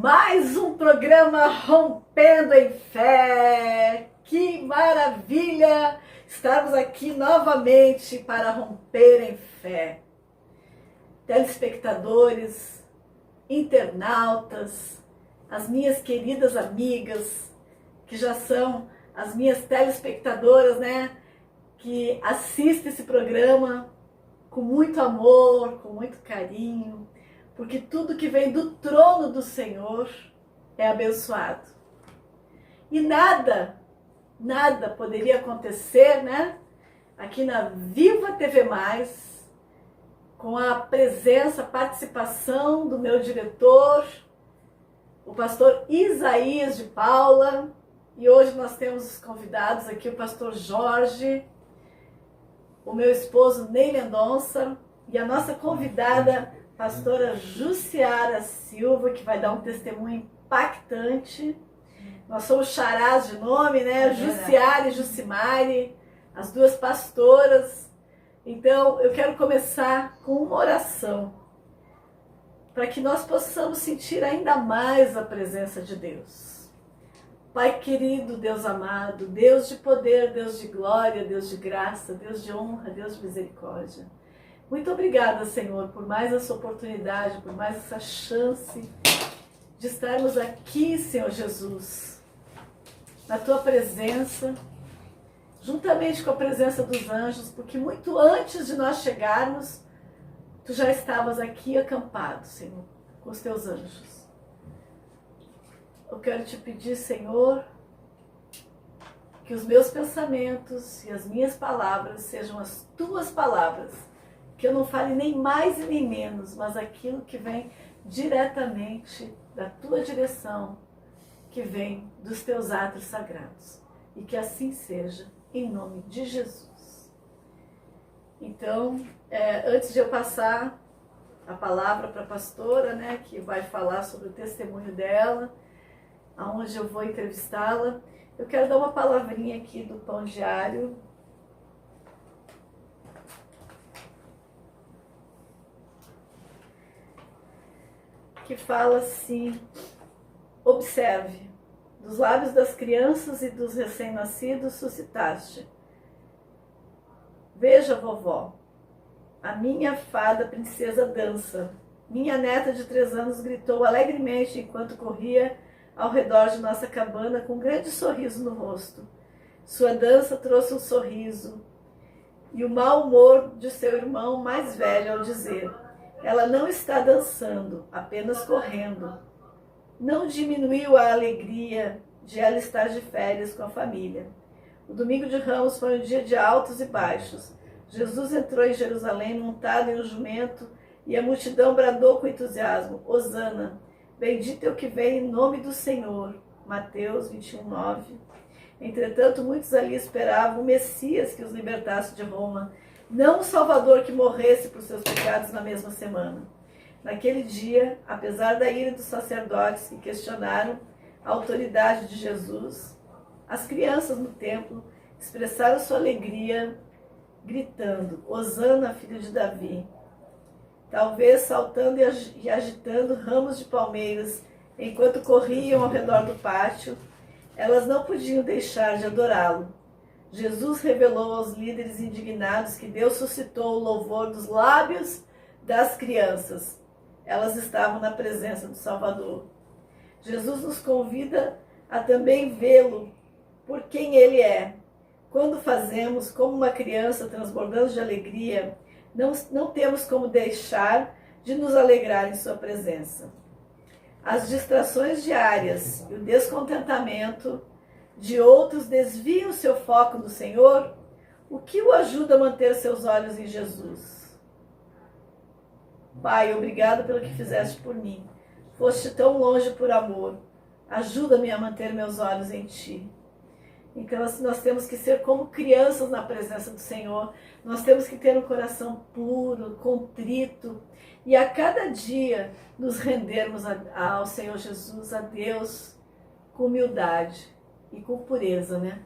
Mais um programa Rompendo em Fé. Que maravilha estarmos aqui novamente para romper em fé. Telespectadores, internautas, as minhas queridas amigas, que já são as minhas telespectadoras, né? Que assistem esse programa com muito amor, com muito carinho, porque tudo que vem do trono do Senhor é abençoado. E nada poderia acontecer, né? Aqui na Viva TV+, com a presença, participação do meu diretor, o pastor Isaías de Paula, e hoje nós temos os convidados aqui, o pastor Jorge, o meu esposo Ney Mendonça e a nossa convidada, pastora Jussiara Silva, que vai dar um testemunho impactante. Nós somos charás de nome, né? Jussiara e Jussimari, as duas pastoras. Então, eu quero começar com uma oração, para que nós possamos sentir ainda mais a presença de Deus. Pai querido, Deus amado, Deus de poder, Deus de glória, Deus de graça, Deus de honra, Deus de misericórdia. Muito obrigada, Senhor, por mais essa oportunidade, por mais essa chance de estarmos aqui, Senhor Jesus, na Tua presença, juntamente com a presença dos anjos, porque muito antes de nós chegarmos, Tu já estavas aqui acampado, Senhor, com os Teus anjos. Eu quero Te pedir, Senhor, que os meus pensamentos e as minhas palavras sejam as Tuas palavras, que eu não fale nem mais e nem menos, mas aquilo que vem diretamente da Tua direção, que vem dos Teus atos sagrados. E que assim seja, em nome de Jesus. Então, antes de eu passar a palavra para a pastora, né, que vai falar sobre o testemunho dela, aonde eu vou entrevistá-la, eu quero dar uma palavrinha aqui do Pão Diário. Que fala assim: observe, dos lábios das crianças e dos recém-nascidos suscitaste. Veja, vovó, a minha fada princesa dança. Minha neta de 3 anos gritou alegremente enquanto corria ao redor de nossa cabana com um grande sorriso no rosto. Sua dança trouxe um sorriso e o mau humor de seu irmão mais velho ao dizer: ela não está dançando, apenas correndo. Não diminuiu a alegria de ela estar de férias com a família. O domingo de Ramos foi um dia de altos e baixos. Jesus entrou em Jerusalém montado em um jumento e a multidão bradou com entusiasmo: Hosana, bendito é o que vem em nome do Senhor. Mateus 21:9. Entretanto, muitos ali esperavam o Messias que os libertasse de Roma, não o Salvador que morresse por seus pecados na mesma semana. Naquele dia, apesar da ira dos sacerdotes que questionaram a autoridade de Jesus, as crianças no templo expressaram sua alegria gritando: Hosana, filho de Davi. Talvez saltando e agitando ramos de palmeiras enquanto corriam ao redor do pátio, elas não podiam deixar de adorá-lo. Jesus revelou aos líderes indignados que Deus suscitou o louvor dos lábios das crianças. Elas estavam na presença do Salvador. Jesus nos convida a também vê-lo por quem ele é. Quando fazemos como uma criança transbordando de alegria, não temos como deixar de nos alegrar em sua presença. As distrações diárias e o descontentamento de outros desviam seu foco do Senhor. O que o ajuda a manter seus olhos em Jesus? Pai, obrigado pelo que fizeste por mim. Foste tão longe por amor. Ajuda-me a manter meus olhos em Ti. Então nós temos que ser como crianças na presença do Senhor. Nós temos que ter um coração puro, contrito. E a cada dia nos rendermos ao Senhor Jesus, a Deus, com humildade e com pureza, né?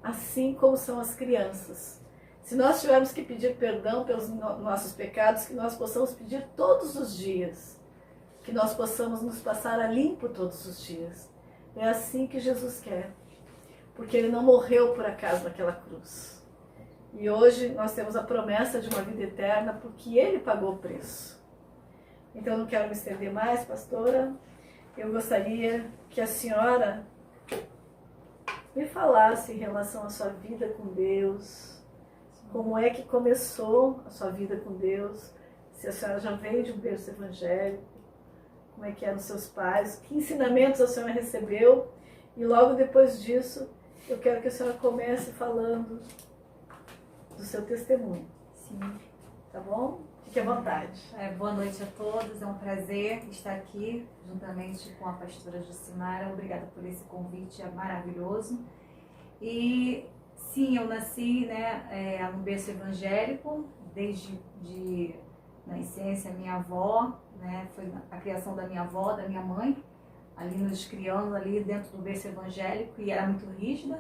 Assim como são as crianças. Se nós tivermos que pedir perdão pelos nossos pecados, que nós possamos pedir todos os dias. que nós possamos nos passar a limpo todos os dias. É assim que Jesus quer, porque Ele não morreu por acaso naquela cruz. E hoje nós temos a promessa de uma vida eterna porque Ele pagou o preço. Então eu não quero me estender mais, pastora. Eu gostaria que a senhora me falasse em relação à sua vida com Deus, como é que começou a sua vida com Deus, se a senhora já veio de um berço evangélico, como é que eram os seus pais, que ensinamentos a senhora recebeu, e logo depois disso eu quero que a senhora comece falando do seu testemunho. Sim. Tá bom? Fique à vontade. Boa noite a todos, é um prazer estar aqui juntamente com a pastora Jucimara. Obrigada por esse convite, é maravilhoso. E sim, eu nasci no berço evangélico, desde nascença, minha avó, foi a criação da minha avó, da minha mãe, ali nos criando ali dentro do berço evangélico, e era muito rígida,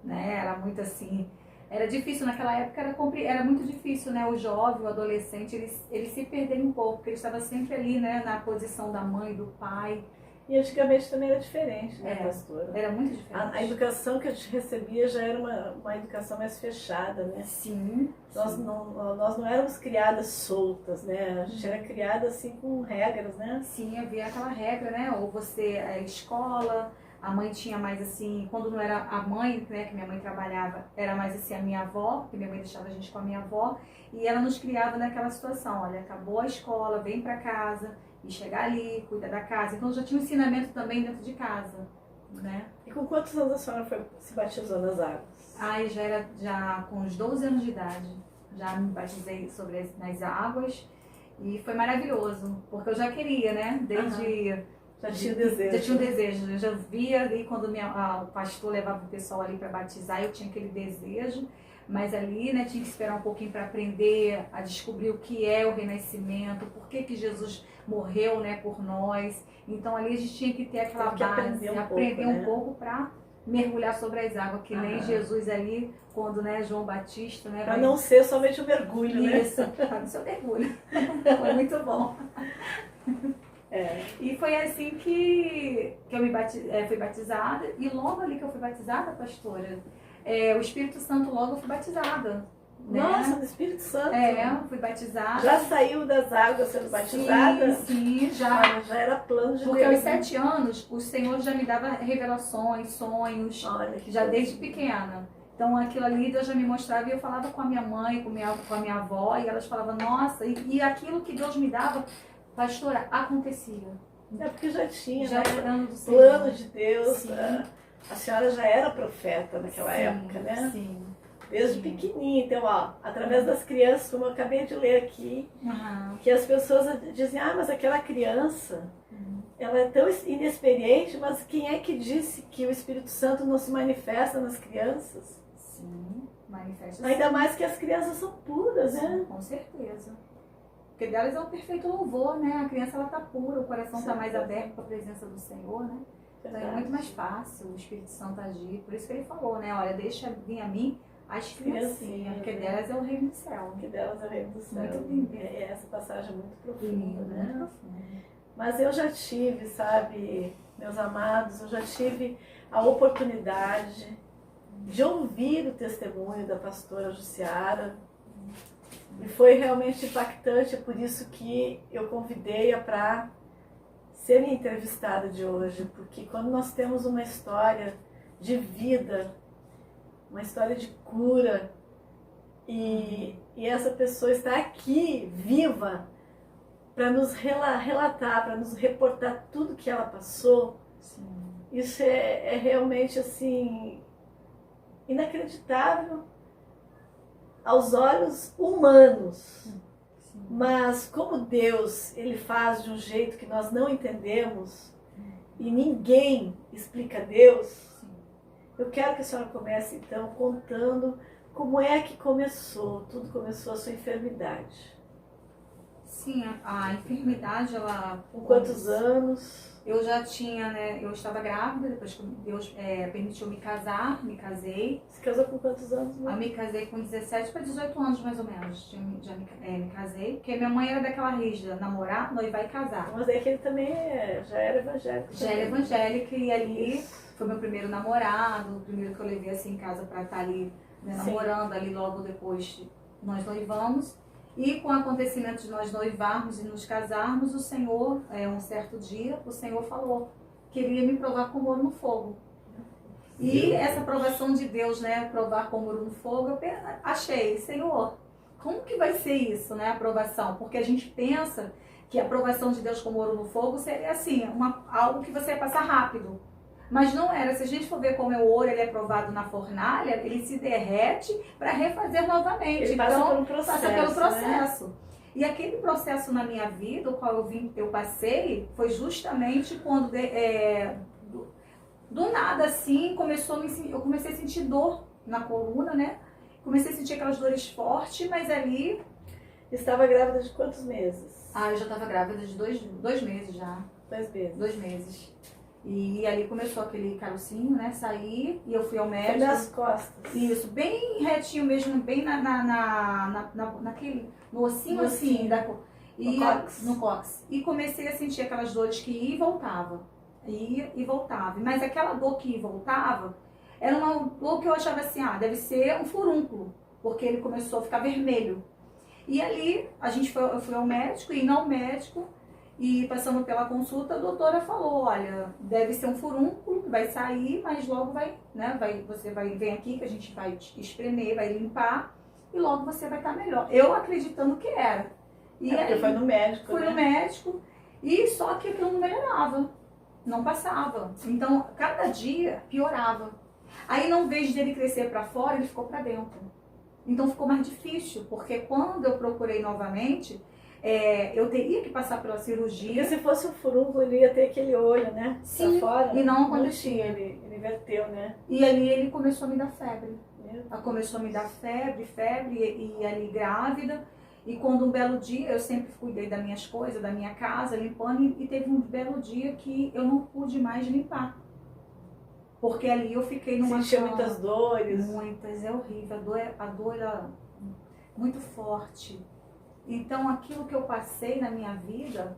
era muito assim. Era difícil naquela época, era muito difícil, o jovem, o adolescente, ele se perder um pouco, porque ele estava sempre ali, na posição da mãe, do pai. E antigamente também era diferente, pastora? Era muito diferente. A educação que a gente recebia já era uma educação mais fechada, né? Sim. Nós não éramos criadas soltas, né? A gente era criada assim com regras, né? Sim, havia aquela regra, ou você, a escola... A mãe tinha mais assim, quando não era a mãe, que minha mãe trabalhava, era mais assim a minha avó, que minha mãe deixava a gente com a minha avó, e ela nos criava naquela situação, olha, acabou a escola, vem pra casa, e chegar ali, cuida da casa. Então já tinha um ensinamento também dentro de casa, E com quantos anos a senhora se batizou nas águas? Já com uns 12 anos de idade, já me batizei nas águas, e foi maravilhoso, porque eu já queria, desde... Já tinha desejo. Já tinha um desejo. Eu já via ali quando o pastor levava o pessoal ali para batizar, eu tinha aquele desejo, mas ali, tinha que esperar um pouquinho para aprender a descobrir o que é o renascimento, por que Jesus morreu, por nós. Então ali a gente tinha que ter aquela base, aprender um pouco para mergulhar sobre as águas, que nem Jesus ali, quando João Batista, para não ser somente um mergulho, Isso, para não ser um mergulho. Foi muito bom. E foi assim que eu fui batizada, e logo ali que eu fui batizada, pastora, o Espírito Santo logo eu fui batizada. Nossa, do Espírito Santo? Fui batizada. Já saiu das águas sendo batizada? Sim, já. Já era plano de Deus. Porque aos 7 anos, o Senhor já me dava revelações, sonhos, já desde pequena. Então aquilo ali Deus já me mostrava, e eu falava com a minha mãe, com a minha avó, e elas falavam, nossa, e aquilo que Deus me dava, pastora, acontecia. Porque já tinha, plano de Deus. A senhora já era profeta naquela época, né? Sim. Desde pequenininha. Então, através das crianças, como eu acabei de ler aqui, que as pessoas dizem, mas aquela criança, ela é tão inexperiente, mas quem é que disse que o Espírito Santo não se manifesta nas crianças? Sim, manifesta. Ainda mais que as crianças são puras, né? Com certeza. Porque delas é um perfeito louvor, A criança, ela tá pura, o coração está mais aberto para a presença do Senhor, Então é muito mais fácil o Espírito Santo agir. Por isso que ele falou, olha, deixa vir a mim as criancinhas, porque delas é o reino do céu. Porque delas é o reino do céu. Muito lindo. Essa passagem é muito profunda, né? Muito profunda. Mas eu já tive, sabe, meus amados, eu já tive a oportunidade de ouvir o testemunho da pastora Juciara. E foi realmente impactante, é por isso que eu convidei-a para ser minha entrevistada de hoje, porque quando nós temos uma história de vida, uma história de cura, e essa pessoa está aqui, viva, para nos relatar, para nos reportar tudo que ela passou, isso é realmente assim, inacreditável aos olhos humanos, mas como Deus, Ele faz de um jeito que nós não entendemos, e ninguém explica Deus, eu quero que a senhora comece então contando como é que começou, tudo começou a sua enfermidade. Sim, a enfermidade, ela... Com quantos anos? Eu já tinha, eu estava grávida, depois que Deus permitiu me casar, me casei. Você casou com quantos anos? Eu me casei com 17 para 18 anos, mais ou menos. me casei, porque minha mãe era daquela rígida, namorar, noivar e casar. Mas é que ele também já era evangélico. Já era evangélica e ali foi meu primeiro namorado, o primeiro que eu levei assim em casa para estar ali, né, namorando. Ali logo depois nós noivamos. E com o acontecimento de nós noivarmos e nos casarmos, o Senhor, um certo dia, o Senhor falou que ele ia me provar com ouro no fogo. E essa provação de Deus, né, provar com ouro no fogo, eu achei, Senhor, como que vai ser isso, né, a aprovação? Porque a gente pensa que a aprovação de Deus como ouro no fogo seria assim, algo que você ia passar rápido. Mas não era. Se a gente for ver como é o ouro, ele é provado na fornalha, ele se derrete para refazer novamente. Ele passa por um processo. Passa pelo processo. Né? E aquele processo na minha vida, o qual eu passei, foi justamente quando do nada assim eu comecei a sentir dor na coluna, né? Comecei a sentir aquelas dores fortes, mas ali... Estava grávida de quantos meses? Eu já estava grávida de 2 meses já. 2 meses. 2 meses. E ali começou aquele carocinho, né? Sair e eu fui ao médico. Foi nas costas. Isso, bem retinho mesmo, bem naquele, no ossinho assim, no cóccix. No cóccix. E comecei a sentir aquelas dores que ia e voltava. Ia e voltava. Mas aquela dor que ia e voltava, era uma dor que eu achava assim, deve ser um furúnculo, porque ele começou a ficar vermelho. E ali, eu fui ao médico, e ao médico, e passando pela consulta, a doutora falou, olha, deve ser um furúnculo que vai sair, mas logo vai, né, você vem aqui que a gente vai te espremer, vai limpar, e logo você vai estar melhor. Eu acreditando que era. E aí, foi no médico, fui no médico, e só que aquilo não melhorava, não passava. Então, cada dia piorava. Aí, não vez dele crescer para fora, ele ficou para dentro. Então, ficou mais difícil, porque quando eu procurei novamente, eu teria que passar pela cirurgia. Porque se fosse um furúnculo, ele ia ter aquele olho, né? Sim, pra fora, e não acontecia. Ele inverteu, né? E ali ele começou a me dar febre. Começou a me dar febre, e ali grávida. E quando um belo dia, eu sempre cuidei das minhas coisas, da minha casa, limpando, e teve um belo dia que eu não pude mais limpar. Porque ali eu fiquei numa Sentia muitas dores. Muitas, é horrível. A dor era muito forte. Então, aquilo que eu passei na minha vida,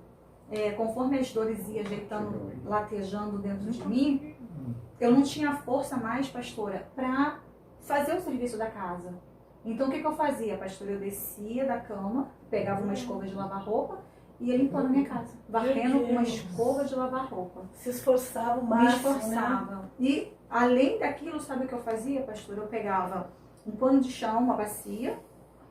conforme as dores iam ajeitando, latejando dentro de mim, eu não tinha força mais, pastora, para fazer o serviço da casa. Então, o que eu fazia, pastora? Eu descia da cama, pegava uma escova de lavar roupa e ia limpando a minha casa. Varrendo com uma escova de lavar roupa. Se esforçava o máximo, me esforçava. Né? E, além daquilo, sabe o que eu fazia, pastora? Eu pegava um pano de chão, uma bacia,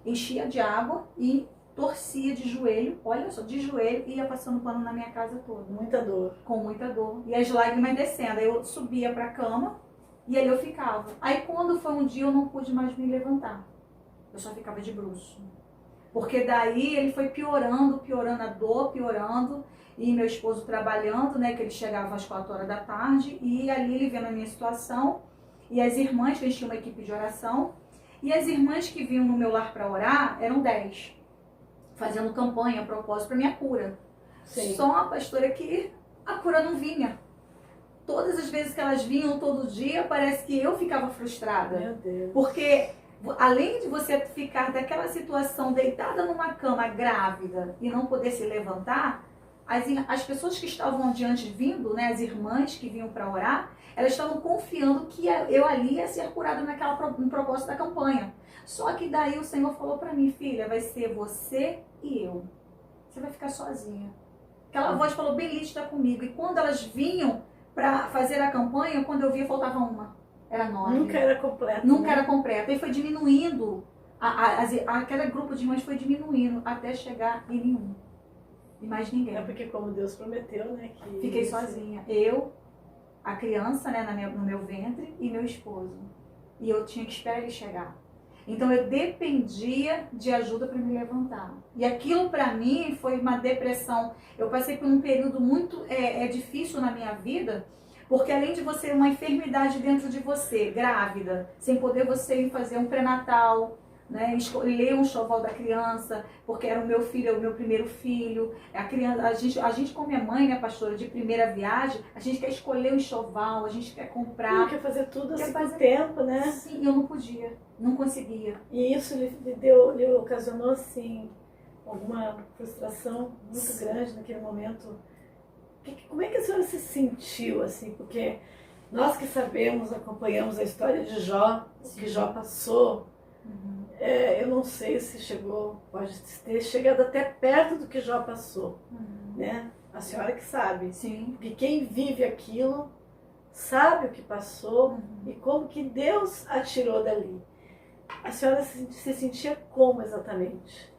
enchia de água e torcia de joelho, olha só, de joelho, e ia passando pano na minha casa toda. Muita dor. Com muita dor. E as lágrimas descendo. Aí eu subia pra cama e ali eu ficava. Aí quando foi um dia eu não pude mais me levantar. Eu só ficava de bruço. Porque daí ele foi piorando a dor, piorando. E meu esposo trabalhando, né, que ele chegava às 4 horas da tarde. E ali ele vendo a minha situação. E as irmãs, que a gente tinha uma equipe de oração. E as irmãs que vinham no meu lar para orar eram 10. Fazendo campanha a propósito para minha cura. Sim. Só a pastora que a cura não vinha. Todas as vezes que elas vinham todo dia, parece que eu ficava frustrada. Meu Deus. Porque além de você ficar daquela situação deitada numa cama grávida e não poder se levantar, as pessoas que estavam adiante vindo, né, as irmãs que vinham para orar, elas estavam confiando que eu ali ia ser curada no propósito da campanha. Só que daí o Senhor falou para mim, filha, vai ser você e eu. Você vai ficar sozinha. Aquela voz falou bem nítida comigo. E quando elas vinham para fazer a campanha, quando eu via, faltava uma. Era 9. Nunca era completa. Nunca era completa. E foi diminuindo. Aquele grupo de irmãs foi diminuindo até chegar em nenhum. E mais ninguém. É porque como Deus prometeu, né? Que fiquei sozinha. Eu, a criança, né, no meu ventre e meu esposo. E eu tinha que esperar ele chegar. Então eu dependia de ajuda para me levantar. E aquilo para mim foi uma depressão. Eu passei por um período muito difícil na minha vida, porque além de você uma enfermidade dentro de você, grávida, sem poder você ir fazer um pré-natal, né, escolher um enxoval da criança, porque era o meu filho, é o meu primeiro filho. A criança, a gente como é mãe, né, pastora, de primeira viagem, a gente quer escolher um enxoval, a gente quer comprar. Quer fazer tudo assim fazer... com tempo, né? Sim, eu não podia, não conseguia. E isso lhe ocasionou, assim, alguma frustração muito grande naquele momento. Como é que a senhora se sentiu, assim? Porque nós que sabemos, acompanhamos a história de Jó, o que Jó passou, eu não sei se pode ter chegado até perto do que Jó passou, né? A senhora que sabe. Sim. Porque quem vive aquilo sabe o que passou e como que Deus a tirou dali. A senhora se sentia como exatamente?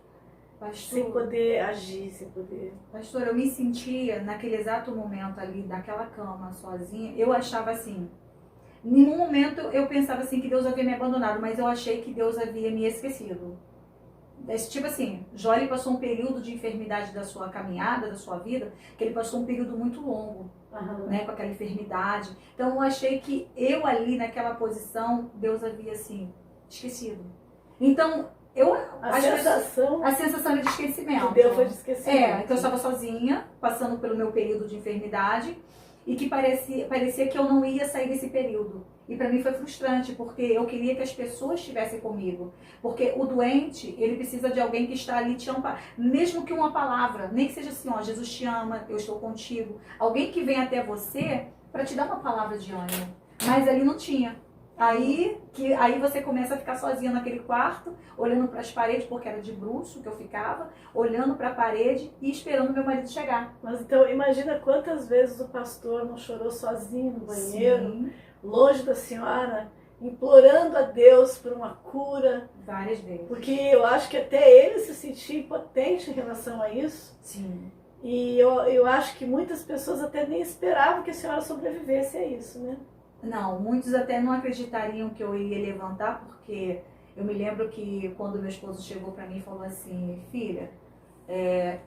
Pastor, sem poder agir, sem poder... Pastor, eu me sentia naquele exato momento ali, daquela cama, sozinha, eu achava assim, em nenhum momento eu pensava assim que Deus havia me abandonado, mas eu achei que Deus havia me esquecido. Tipo assim, Jó ele passou um período de enfermidade da sua caminhada, da sua vida, que ele passou um período muito longo, né, com aquela enfermidade. Então eu achei que eu ali naquela posição, Deus havia assim, esquecido. Então, a sensação era de esquecimento. Que Deus foi de esquecimento. Que eu estava sozinha, passando pelo meu período de enfermidade, e que parecia que eu não ia sair desse período. E para mim foi frustrante, porque eu queria que as pessoas estivessem comigo. Porque o doente, ele precisa de alguém que está ali te amparar. Mesmo que uma palavra, nem que seja assim, ó, Jesus te ama, eu estou contigo. Alguém que vem até você para te dar uma palavra de ânimo. Mas ali não tinha. Aí você começa a ficar sozinha naquele quarto, olhando para as paredes, porque era de bruço que eu ficava, olhando para a parede e esperando meu marido chegar. Mas então, imagina quantas vezes o pastor não chorou sozinho no banheiro, Sim. Longe da senhora, implorando a Deus por uma cura. Várias vezes. Porque eu acho que até ele se sentia impotente em relação a isso. Sim. E eu acho que muitas pessoas até nem esperavam que a senhora sobrevivesse a isso, né? Não, muitos até não acreditariam que eu iria levantar, porque eu me lembro que quando meu esposo chegou para mim e falou assim, filha,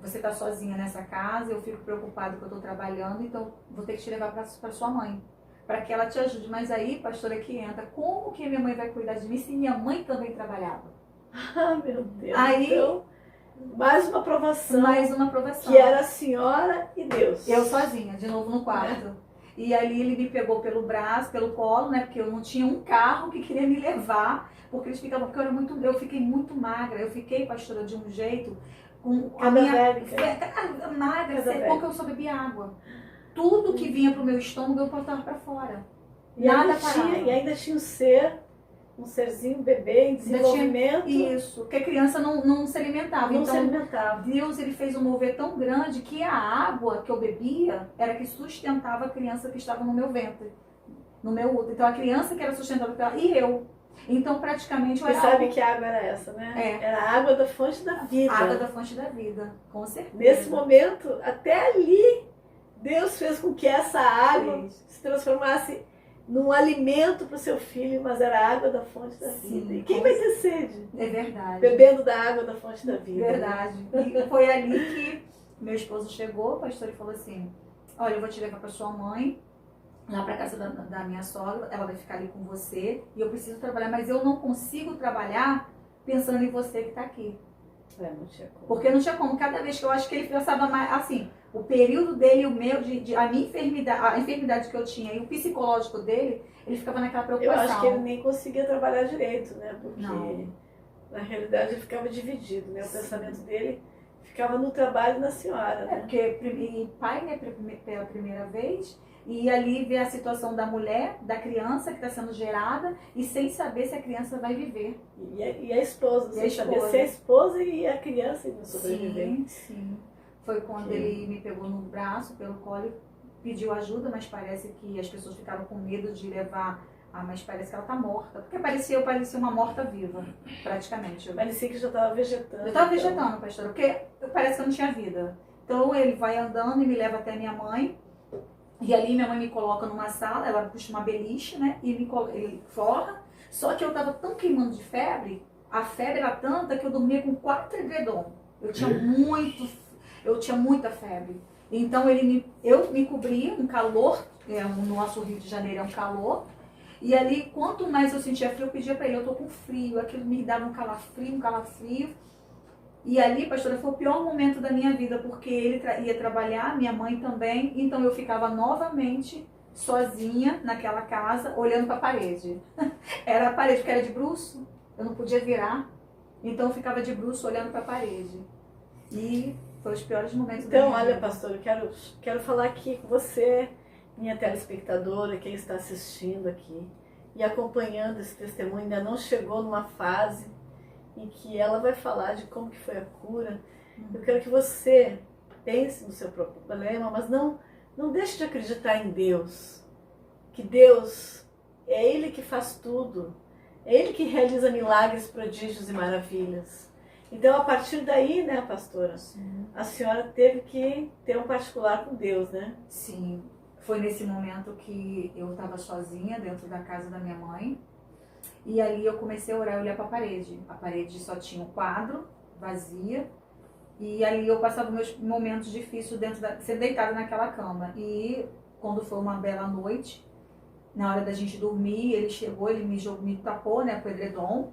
você está sozinha nessa casa, eu fico preocupado que eu estou trabalhando, então vou ter que te levar para sua mãe, para que ela te ajude. Mas aí, pastora, que entra, como que minha mãe vai cuidar de mim se minha mãe também trabalhava? Ah, meu Deus. Aí, então, mais uma provação. Mais uma provação. Que era a senhora e Deus. Eu sozinha, de novo no quarto. E ali ele me pegou pelo braço, pelo colo, né? Porque eu não tinha um carro que queria me levar, porque eles ficavam, porque eu fiquei muito magra, eu fiquei, pastora, de um jeito, com a minha magra, porque eu só bebia água. Tudo que vinha pro meu estômago eu botava para fora. E nada parava. E ainda tinha um serzinho, bebê em desenvolvimento. Isso, porque a criança não se alimentava. Não então, se alimentava. Deus ele fez um mover tão grande que a água que eu bebia era que sustentava a criança que estava no meu ventre, no meu útero. Então a criança que era sustentada pela e eu. Então praticamente eu era. Você sabe que água era essa, né? Era a água da fonte da vida. A água da fonte da vida, com certeza. Nesse momento, até ali, Deus fez com que essa água se transformasse num alimento para o seu filho, mas era a água da fonte da vida. E quem vai ter sede? É verdade. Bebendo da água da fonte da vida. Verdade. E foi ali que meu esposo chegou, o pastor, e falou assim, olha, eu vou te levar para sua mãe, lá para casa da minha sogra, ela vai ficar ali com você, e eu preciso trabalhar, mas eu não consigo trabalhar pensando em você que está aqui. Não tinha como. Porque não tinha como. Cada vez que eu acho que ele pensava mais, assim, o período dele, o meu, a minha enfermidade, a enfermidade que eu tinha e o psicológico dele, ele ficava naquela preocupação. Eu acho que ele nem conseguia trabalhar direito, né? Porque não. Na realidade ele ficava dividido, né? O pensamento dele ficava no trabalho e na senhora, né? Porque pai, né, pela primeira vez, e ali ver a situação da mulher, da criança que está sendo gerada e sem saber se a criança vai viver. E a esposa, sem saber se a esposa e a criança iam sobreviver. Sim, sim. Foi quando ele me pegou no braço, pelo colo, pediu ajuda, mas parece que as pessoas ficaram com medo de levar. Mas parece que ela está morta. Porque eu parecia uma morta-viva, praticamente. Parecia que já estava vegetando. Eu estava vegetando, pastora, porque parece que eu não tinha vida. Então ele vai andando e me leva até minha mãe. E ali minha mãe me coloca numa sala, ela puxa uma beliche, né? E ele forra. Só que eu estava tão queimando de febre, a febre era tanta que eu dormia com 4 edredom. Eu tinha muita febre. Então eu me cobria, um calor, no nosso Rio de Janeiro é um calor. E ali, quanto mais eu sentia frio, eu pedia para ele, eu tô com frio, aquilo me dava um calafrio. E ali, pastora, foi o pior momento da minha vida, porque ele ia trabalhar, minha mãe também, então eu ficava novamente sozinha naquela casa, olhando para a parede. Era a parede, porque era de bruço, eu não podia virar, então eu ficava de bruço olhando para a parede. E foi os piores momentos da Então, minha olha, vida. pastor, eu quero falar aqui com você, minha telespectadora, quem está assistindo aqui e acompanhando esse testemunho, ainda não chegou numa fase em que ela vai falar de como que foi a cura. Eu quero que você pense no seu problema, mas não deixe de acreditar em Deus. Que Deus é Ele que faz tudo. É Ele que realiza milagres, prodígios e maravilhas. Então, a partir daí, né, pastora, Sim. a senhora teve que ter um particular com Deus, né? Sim, foi nesse momento que eu estava sozinha dentro da casa da minha mãe. E ali eu comecei a orar e olhar para a parede. A parede só tinha um quadro, vazia. E ali eu passava meus momentos difíceis ser deitada naquela cama. E quando foi uma bela noite, na hora da gente dormir, ele chegou, ele me tapou, né, com o edredom.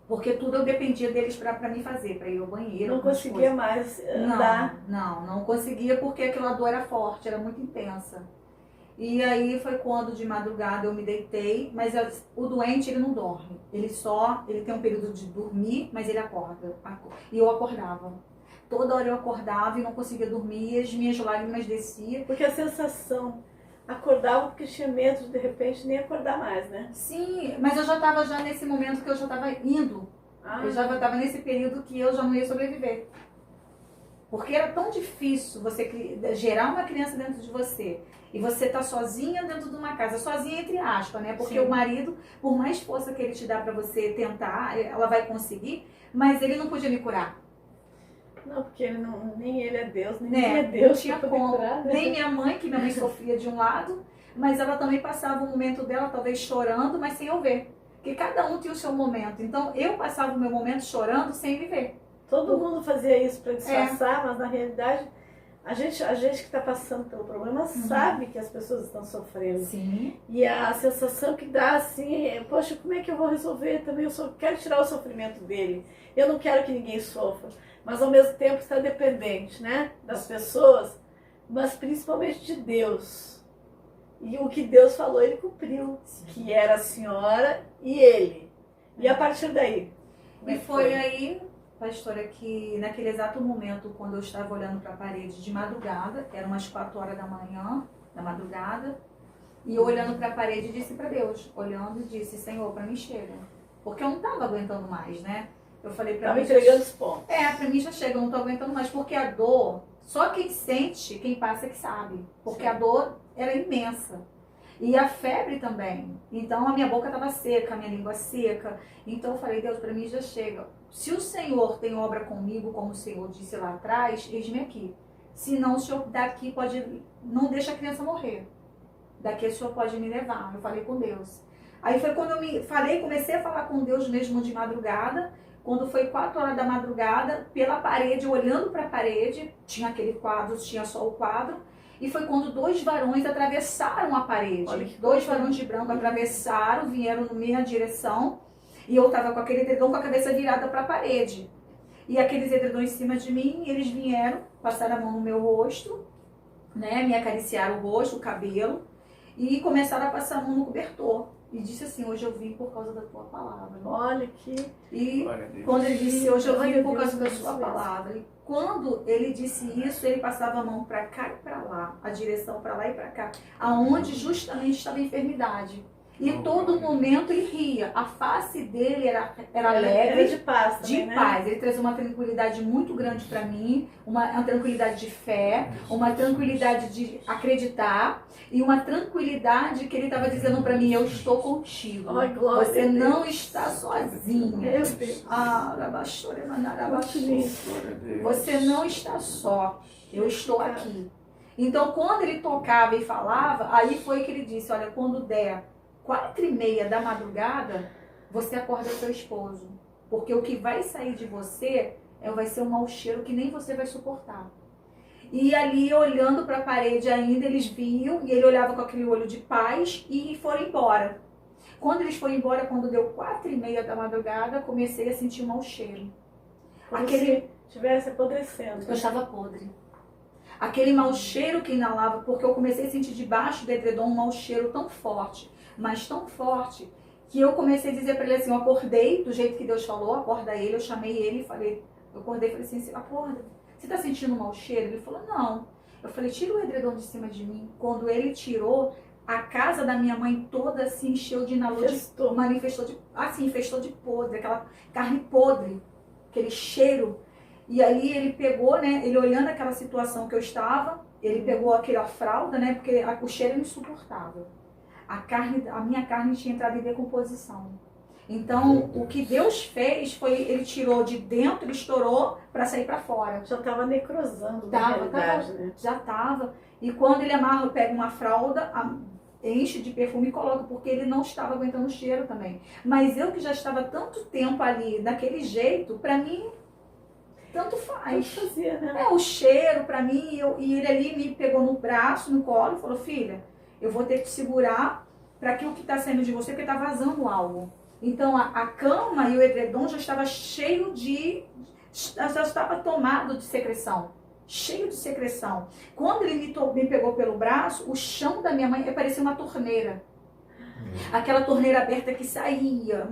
Porque tudo eu dependia deles para me fazer, para ir ao banheiro. Não algumas conseguia coisas. mais andar. Não conseguia porque aquela dor era forte, era muito intensa. E aí foi quando de madrugada eu me deitei, mas o doente ele não dorme. Ele tem um período de dormir, mas ele acorda. E eu acordava. Toda hora eu acordava e não conseguia dormir, e as minhas lágrimas desciam. Porque a sensação, acordava porque tinha medo de repente nem acordar mais, né? Sim, mas eu já estava nesse momento que eu já estava indo. Eu já estava nesse período que eu já não ia sobreviver. Porque era tão difícil você gerar uma criança dentro de você. E você tá sozinha dentro de uma casa, sozinha entre aspas, né? Porque Sim. o marido, por mais força que ele te dá pra você tentar, ela vai conseguir, mas ele não podia me curar. Não, porque nem ele é Deus, nem Né? ele é Deus. Não tinha pra poder como. curar, né? Nem minha mãe, que minha mãe sofria de um lado, mas ela também passava o momento dela, talvez chorando, mas sem eu ver. Porque cada um tinha o seu momento. Então eu passava o meu momento chorando sem me ver. Todo mundo fazia isso para disfarçar, mas na realidade a gente que está passando pelo problema sabe que as pessoas estão sofrendo. Sim. E a sensação que dá assim, poxa, como é que eu vou resolver também? Quero tirar o sofrimento dele. Eu não quero que ninguém sofra, mas ao mesmo tempo está dependente, né, das pessoas, mas principalmente de Deus. E o que Deus falou, ele cumpriu, que era a senhora e ele. E a partir daí? E foi aí, pastora, que naquele exato momento, quando eu estava olhando para a parede de madrugada, eram umas 4 horas da manhã, da madrugada, e eu olhando para a parede disse para Deus, olhando e disse, Senhor, para mim chega. Porque eu não estava aguentando mais, né? Eu falei para mim... Estava entregando os pontos. Para mim já chega, eu não estou aguentando mais, porque a dor, só quem sente, quem passa é que sabe. Porque a dor era imensa. E a febre também. Então a minha boca estava seca, a minha língua seca. Então eu falei, Deus, para mim já chega. Se o Senhor tem obra comigo, como o Senhor disse lá atrás, eis-me aqui. Se não, o Senhor daqui pode... Não deixa a criança morrer. Daqui o Senhor pode me levar. Eu falei com Deus. Aí foi quando eu comecei a falar com Deus mesmo de madrugada. Quando foi 4 horas da madrugada, pela parede, olhando para a parede, tinha aquele quadro, tinha só o quadro. E foi quando 2 varões atravessaram a parede. 2 varões de branco atravessaram, vieram na minha direção. E eu estava com aquele edredom com a cabeça virada para a parede. E aqueles edredões em cima de mim, eles vieram, passaram a mão no meu rosto, né, me acariciaram o rosto, o cabelo, e começaram a passar a mão no cobertor. E disse assim, hoje eu vim por causa da tua palavra. Olha que... E quando ele disse, hoje eu vim por causa da sua palavra. E quando ele disse isso, ele passava a mão para cá e para lá, a direção para lá e para cá, aonde justamente estava a enfermidade. E todo momento ele ria. A face dele era alegre, Era de paz também, de paz. Ele trazia uma tranquilidade muito grande para mim, uma tranquilidade de fé, uma tranquilidade de acreditar e uma tranquilidade que ele estava dizendo para mim, eu estou contigo. Ai, glória Você a Deus. não está sozinha. Meu Deus. Você não está só. Eu estou aqui. Então, quando ele tocava e falava, aí foi que ele disse, olha, quando der 4h30 da madrugada, você acorda seu esposo. Porque o que vai sair de você vai ser um mau cheiro que nem você vai suportar. E ali, olhando para a parede ainda, eles viam, e ele olhava com aquele olho de paz e foram embora. Quando eles foram embora, quando deu 4h30 da madrugada, comecei a sentir um mau cheiro. Como se estivesse apodrecendo. Eu estava podre. Aquele mau cheiro que inalava, porque eu comecei a sentir debaixo do edredom um mau cheiro tão forte, mas tão forte, que eu comecei a dizer para ele assim, eu acordei do jeito que Deus falou, acorda ele, eu chamei ele e falei, eu acordei e falei assim, acorda, você está sentindo um mau cheiro? Ele falou, não. Eu falei, tira o edredom de cima de mim. Quando ele tirou, a casa da minha mãe toda se encheu de inalou, infestou de podre, aquela carne podre, aquele cheiro. E ali ele pegou, né, ele olhando aquela situação que eu estava, ele pegou aquela fralda, né, porque o cheiro era insuportável. A minha carne tinha entrado em decomposição. Então, o que Deus fez foi, ele tirou de dentro, ele estourou para sair para fora. Já estava necrosando, na realidade, né? Já estava. E quando ele amarra, pega uma fralda, enche de perfume e coloca, porque ele não estava aguentando o cheiro também. Mas eu que já estava tanto tempo ali, daquele jeito, para mim, tanto faz. Tanto fazia, né? O cheiro para mim, e ele ali me pegou no braço, no colo e falou, filha, eu vou ter que segurar para que o que está saindo de você, porque está vazando algo. Então a cama e o edredom já estava cheio já estava tomado de secreção. Cheio de secreção. Quando ele me pegou pelo braço, o chão da minha mãe parecia uma torneira. Aquela torneira aberta que saía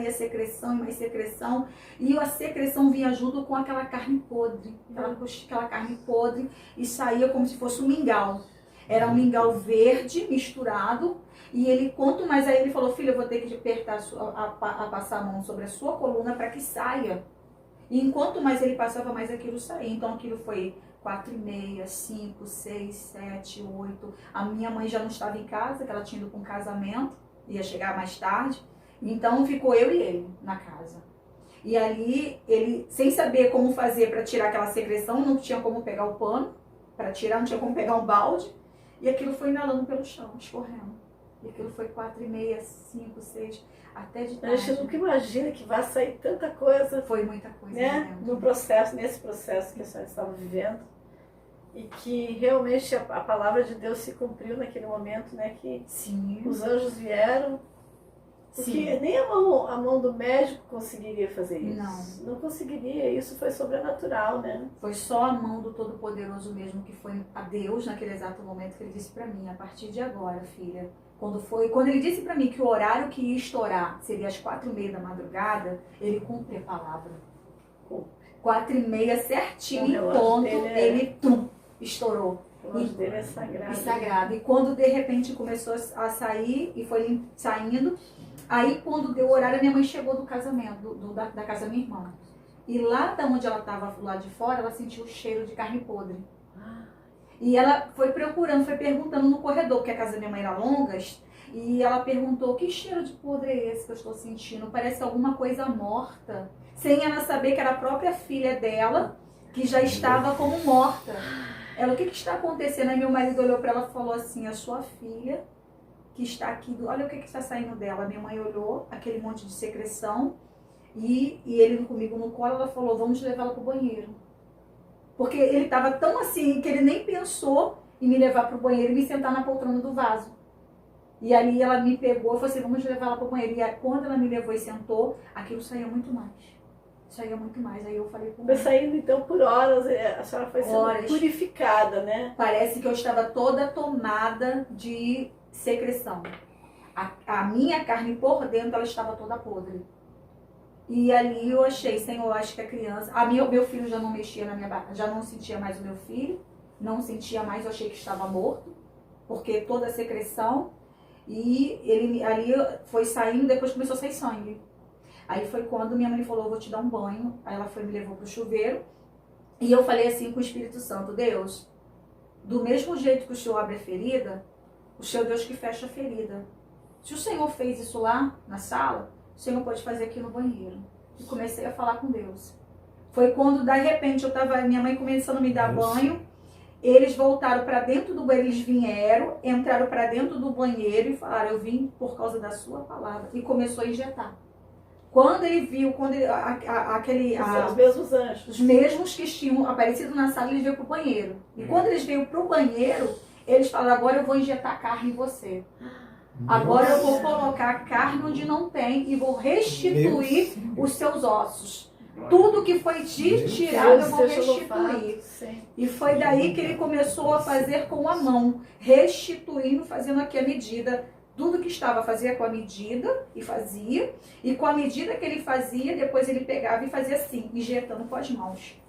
secreção e mais secreção. E a secreção vinha junto com aquela carne podre. Aquela carne podre e saía como se fosse um mingau. Era um mingau verde misturado. E ele, quanto mais aí, ele falou, filha, eu vou ter que apertar, a passar a mão sobre a sua coluna para que saia. E enquanto mais ele passava, mais aquilo saía. Então aquilo foi 4h30, 5, 6, 7, 8. A minha mãe já não estava em casa, que ela tinha ido para um casamento, ia chegar mais tarde. Então ficou eu e ele na casa. E ali, ele, sem saber como fazer para tirar aquela secreção, não tinha como pegar o pano para tirar, não tinha como pegar um balde. E aquilo foi inalando pelo chão, escorrendo. E aquilo foi 4h30, 5, 6, até de tarde. A gente nunca imagina que vai sair tanta coisa. Foi muita coisa, né? No processo, nesse processo que a senhora estava vivendo. E que realmente a palavra de Deus se cumpriu naquele momento, né? Que sim, os anjos vieram. Porque sim, nem a mão do médico conseguiria fazer isso. Não conseguiria, isso foi sobrenatural, né? Foi só a mão do Todo-Poderoso mesmo, que foi a Deus naquele exato momento que ele disse para mim, a partir de agora, filha. Quando ele disse para mim que o horário que ia estourar seria às 4h30 da madrugada, ele cumpre a palavra. 4h30 certinho, em ponto, ele estourou. O relógio dele é sagrado. É sagrado. E quando de repente começou a sair e foi saindo, aí quando deu o horário, a minha mãe chegou do casamento, da casa da minha irmã. E lá da onde ela estava, lá de fora, ela sentiu o cheiro de carne podre. E ela foi procurando, foi perguntando no corredor, porque a casa da minha mãe era longa, e ela perguntou, que cheiro de podre é esse que eu estou sentindo? Parece alguma coisa morta. Sem ela saber que era a própria filha dela, que já estava como morta. Ela, o que está acontecendo? Aí meu marido olhou para ela e falou assim, a sua filha que está aqui, olha o que está saindo dela. Minha mãe olhou, aquele monte de secreção, e ele comigo no colo, ela falou, vamos levá-la para o banheiro. Porque ele estava tão assim, que ele nem pensou em me levar para o banheiro e me sentar na poltrona do vaso. E ali ela me pegou e falou assim, vamos levar ela para o banheiro. E aí, quando ela me levou e sentou, aquilo saía muito mais. Saía muito mais. Aí eu falei com ela. Foi saindo então por horas, a senhora foi sendo purificada, né? Parece que eu estava toda tomada de secreção. A minha carne por dentro, ela estava toda podre. E ali eu achei, Senhor, eu acho que a criança... meu filho já não mexia na minha barriga, já não sentia mais o meu filho, não sentia mais, eu achei que estava morto, porque toda a secreção, e ele ali foi saindo, depois começou a sair sangue. Aí foi quando minha mãe falou, eu vou te dar um banho, aí ela foi me levou pro chuveiro, e eu falei assim com o Espírito Santo, Deus, do mesmo jeito que o Senhor abre a ferida, o Senhor Deus que fecha a ferida. Se o Senhor fez isso lá na sala, o Senhor pode fazer aqui no banheiro. E comecei a falar com Deus. Foi quando, de repente, minha mãe começando a me dar banho, eles voltaram para dentro do banheiro, eles vieram, entraram para dentro do banheiro e falaram, eu vim por causa da sua palavra. E começou a injetar. Quando ele viu, os mesmos anjos. Os mesmos que tinham aparecido na sala, eles veio para o banheiro. E quando eles veio para o banheiro, eles falaram, agora eu vou injetar carne em você. Agora eu vou colocar carne onde não tem e vou restituir os seus ossos. Tudo que foi tirado eu vou restituir. E foi daí que ele começou a fazer com a mão, restituindo, fazendo aqui a medida. Tudo que estava fazia com a medida e fazia. E com a medida que ele fazia, depois ele pegava e fazia assim, injetando com as mãos.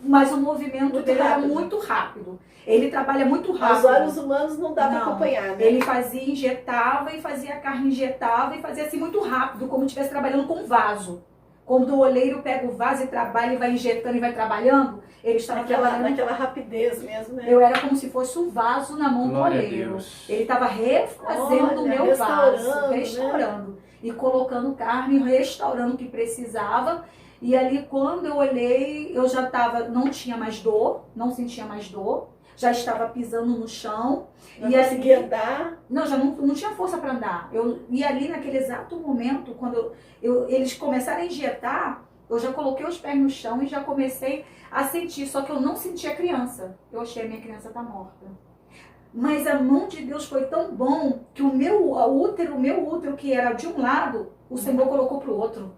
Mas o movimento dele era muito rápido. Ele trabalha muito rápido. Os olhos humanos não dá para acompanhar, né? Ele fazia, injetava e fazia a carne, injetava e fazia assim muito rápido, como se estivesse trabalhando com vaso. Quando o oleiro pega o vaso e trabalha e vai injetando e vai trabalhando, ele estava trabalhando naquela rapidez mesmo, né? Eu era como se fosse o vaso na mão do oleiro. Ele estava refazendo o meu vaso, restaurando, né? E colocando carne, restaurando o que precisava. E ali quando eu olhei, eu já estava, não tinha mais dor, não sentia mais dor, já estava pisando no chão. Não conseguia andar? Não, já não tinha força para andar. E ali naquele exato momento, quando eles começaram a injetar, eu já coloquei os pés no chão e já comecei a sentir, só que eu não sentia a criança. Eu achei a minha criança tá morta. Mas a mão de Deus foi tão bom que o meu útero que era de um lado, o Senhor colocou pro outro.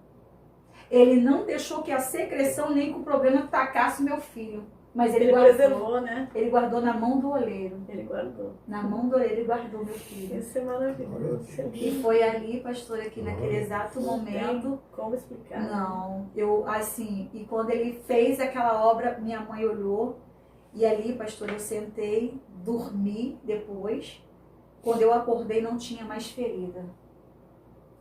Ele não deixou que a secreção nem que o problema atacasse meu filho. Mas ele guardou, preservou, né? Ele guardou na mão do oleiro. Ele guardou. Na mão do oleiro ele guardou meu filho. Isso é maravilhoso. E foi ali, pastora, que naquele exato momento... Como explicar? Não, e quando ele fez aquela obra, minha mãe olhou, e ali, pastora, eu sentei, dormi depois. Quando eu acordei, não tinha mais ferida.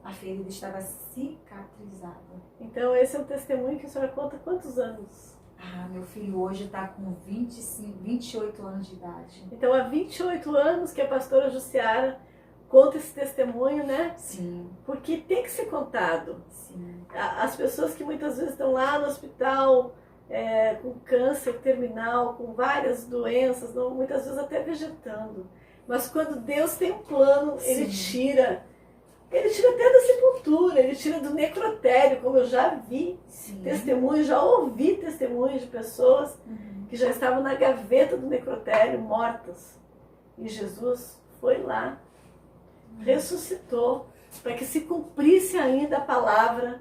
A ferida estava cicatrizada. Então esse é o testemunho que a senhora conta há quantos anos? Ah, meu filho hoje está com 28 anos de idade. Então há 28 anos que a pastora Jussiara conta esse testemunho, né? Sim. Porque tem que ser contado. Sim. As pessoas que muitas vezes estão lá no hospital com câncer terminal, com várias doenças, muitas vezes até vegetando. Mas quando Deus tem um plano, Sim. Ele tira até da sepultura, Ele tira do necrotério, como eu já vi testemunhos, já ouvi testemunhos de pessoas que já estavam na gaveta do necrotério, mortas. E Jesus foi lá, ressuscitou, para que se cumprisse ainda a palavra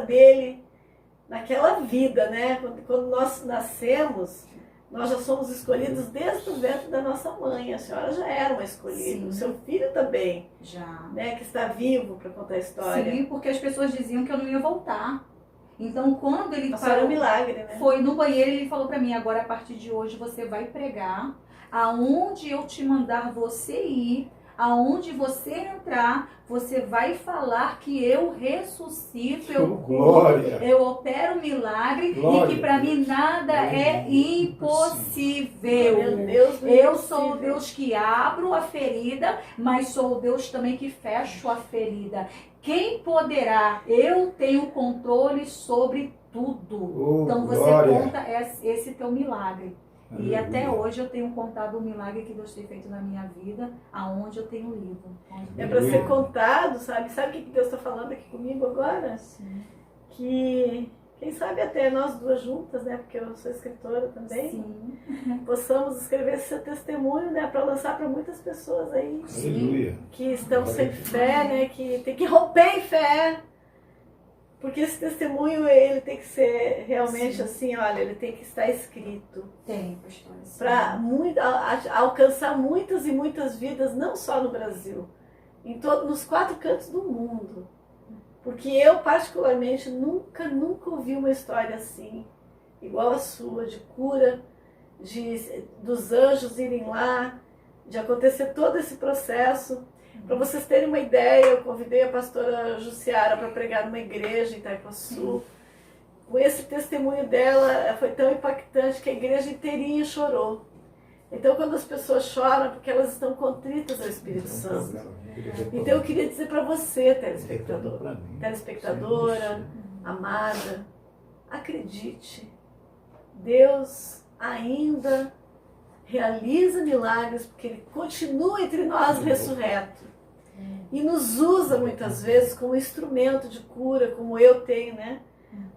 dele naquela vida, né? Quando nós nascemos, nós já somos escolhidos desde o ventre da nossa mãe. A senhora já era uma escolhida. Sim. O seu filho também. Já. Né? Que está vivo para contar a história. Sim, porque as pessoas diziam que eu não ia voltar. Então, quando ele parou, um milagre, né? Foi no banheiro, ele falou para mim, agora a partir de hoje você vai pregar. Aonde eu te mandar você ir, aonde você entrar, você vai falar que eu ressuscito, eu curo, eu opero milagre e que para mim nada é impossível. Eu sou o Deus que abro a ferida, mas sou o Deus também que fecho a ferida. Quem poderá? Eu tenho controle sobre tudo. Então você conta esse teu milagre. E até hoje eu tenho contado o milagre que Deus tem feito na minha vida, aonde eu tenho lido. É para ser contado, sabe? Sabe o que Deus está falando aqui comigo agora? Sim. Que, quem sabe até nós duas juntas, né? Porque eu sou escritora também. Sim. Possamos escrever esse seu testemunho, né? Para lançar para muitas pessoas aí. Aleluia. Que estão sem fé, né? Que tem que romper em fé. Porque esse testemunho, ele tem que ser realmente assim, olha, ele tem que estar escrito. Tem, pastor. Para alcançar muitas e muitas vidas, não só no Brasil, nos 4 cantos do mundo. Porque eu, particularmente, nunca ouvi uma história assim, igual a sua, de cura, dos anjos irem lá, de acontecer todo esse processo. Para vocês terem uma ideia, eu convidei a pastora Jussiara para pregar numa igreja em Itaipuaçu. Com esse testemunho dela, foi tão impactante que a igreja inteirinha chorou. Então, quando as pessoas choram, é porque elas estão contritas ao Espírito Santo. Então, eu queria dizer para você, telespectadora, amada, acredite, Deus ainda realiza milagres, porque Ele continua entre nós ressurreto. E nos usa muitas vezes como instrumento de cura, como eu tenho, né?